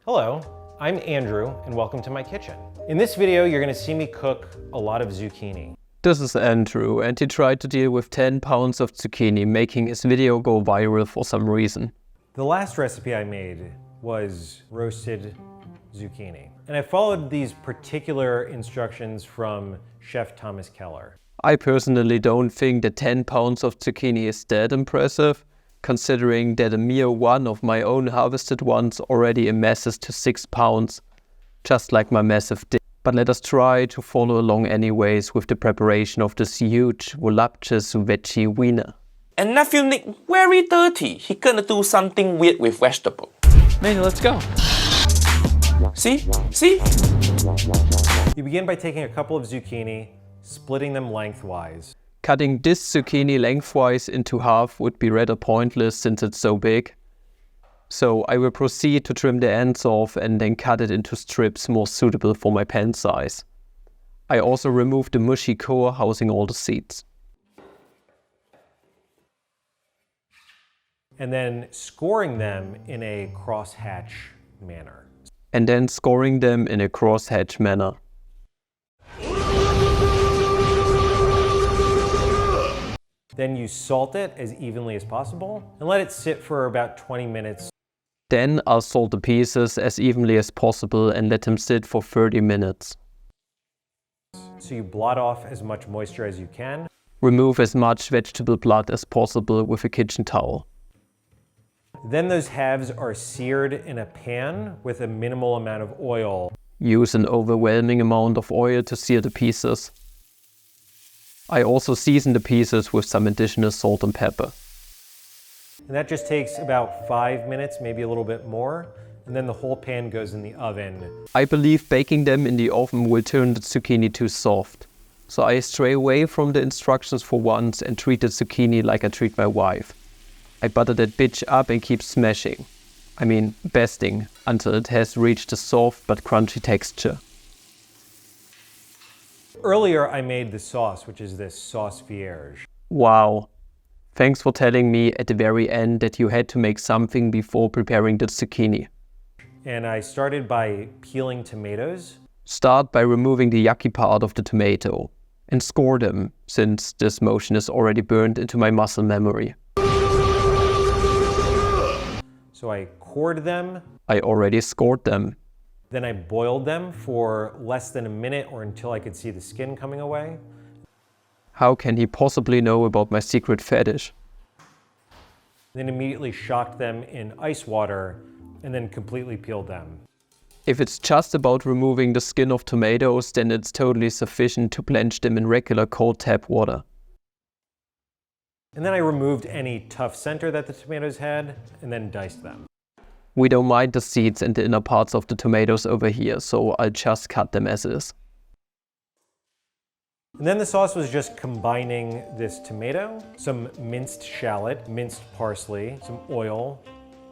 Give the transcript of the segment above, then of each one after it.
Hello, I'm Andrew and welcome to my kitchen. In this video, you're going to see me cook a lot of zucchini. This is Andrew, and he tried to deal with 10 pounds of zucchini, making his video go viral for some reason. The last recipe I made was roasted zucchini, and I followed these particular instructions from Chef Thomas Keller. I personally don't think that 10 pounds of zucchini is that impressive, considering that a mere one of my own harvested ones already amasses to 6 pounds, just like my massive dish. But let us try to follow along anyways with the preparation of this huge, voluptuous veggie wiener. And nephew Nick very dirty. He gonna do something weird with vegetable. Maybe let's go. See? You begin by taking a couple of zucchini, splitting them lengthwise. Cutting this zucchini lengthwise into half would be rather pointless since it's so big. So I will proceed to trim the ends off and then cut it into strips more suitable for my pan size. I also remove the mushy core housing all the seeds. And then scoring them in a crosshatch manner. And then scoring them in a crosshatch manner. Then you salt it as evenly as possible and let it sit for about 20 minutes. Then I'll salt the pieces as evenly as possible and let them sit for 30 minutes. So you blot off as much moisture as you can. Remove as much vegetable blood as possible with a kitchen towel. Then those halves are seared in a pan with a minimal amount of oil. Use an overwhelming amount of oil to sear the pieces. I also season the pieces with some additional salt and pepper. And that just takes about 5 minutes, maybe a little bit more, and then the whole pan goes in the oven. I believe baking them in the oven will turn the zucchini too soft. So I stray away from the instructions for once and treat the zucchini like I treat my wife. I butter that bitch up and keep smashing. Basting, until it has reached a soft but crunchy texture. Earlier I made the sauce, which is this sauce vierge. Wow. Thanks for telling me at the very end that you had to make something before preparing the zucchini. And I started by peeling tomatoes. Start by removing the yucky part of the tomato and score them, since this motion is already burned into my muscle memory. So I cored them. I already scored them. Then I boiled them for less than a minute or until I could see the skin coming away. How can he possibly know about my secret fetish? Then immediately shocked them in ice water and then completely peeled them. If it's just about removing the skin of tomatoes, then it's totally sufficient to blanch them in regular cold tap water. And then I removed any tough center that the tomatoes had and then diced them. We don't mind the seeds and the inner parts of the tomatoes over here, so I'll just cut them as is. And then the sauce was just combining this tomato, some minced shallot, minced parsley, some oil,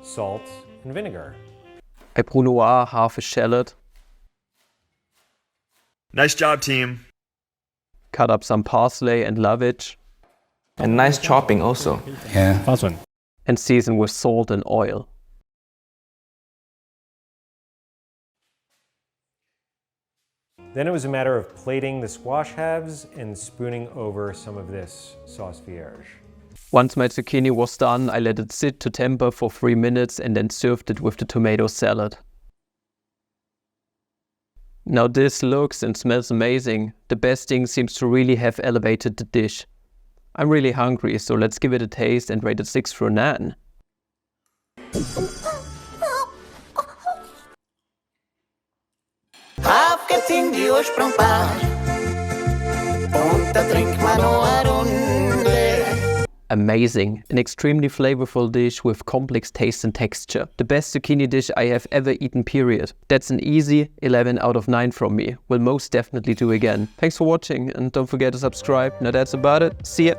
salt, and vinegar. I brunoise half a shallot. Nice job, team. Cut up some parsley and lovage. And nice chopping also. Yeah, fast one. And season with salt and oil. Then it was a matter of plating the squash halves and spooning over some of this sauce vierge. Once my zucchini was done, I let it sit to temper for 3 minutes and then served it with the tomato salad. Now this looks and smells amazing. The basting seems to really have elevated the dish. I'm really hungry, so let's give it a taste and rate it 6 for 9. Avketting die Ursprung war und da trinkt man noch eine Runde. Amazing, an extremely flavorful dish with complex taste and texture. The best zucchini dish I have ever eaten, period. That's an easy 11 out of 9 from me. Will most definitely do again. Thanks for watching and don't forget to subscribe. Now that's about it. See ya!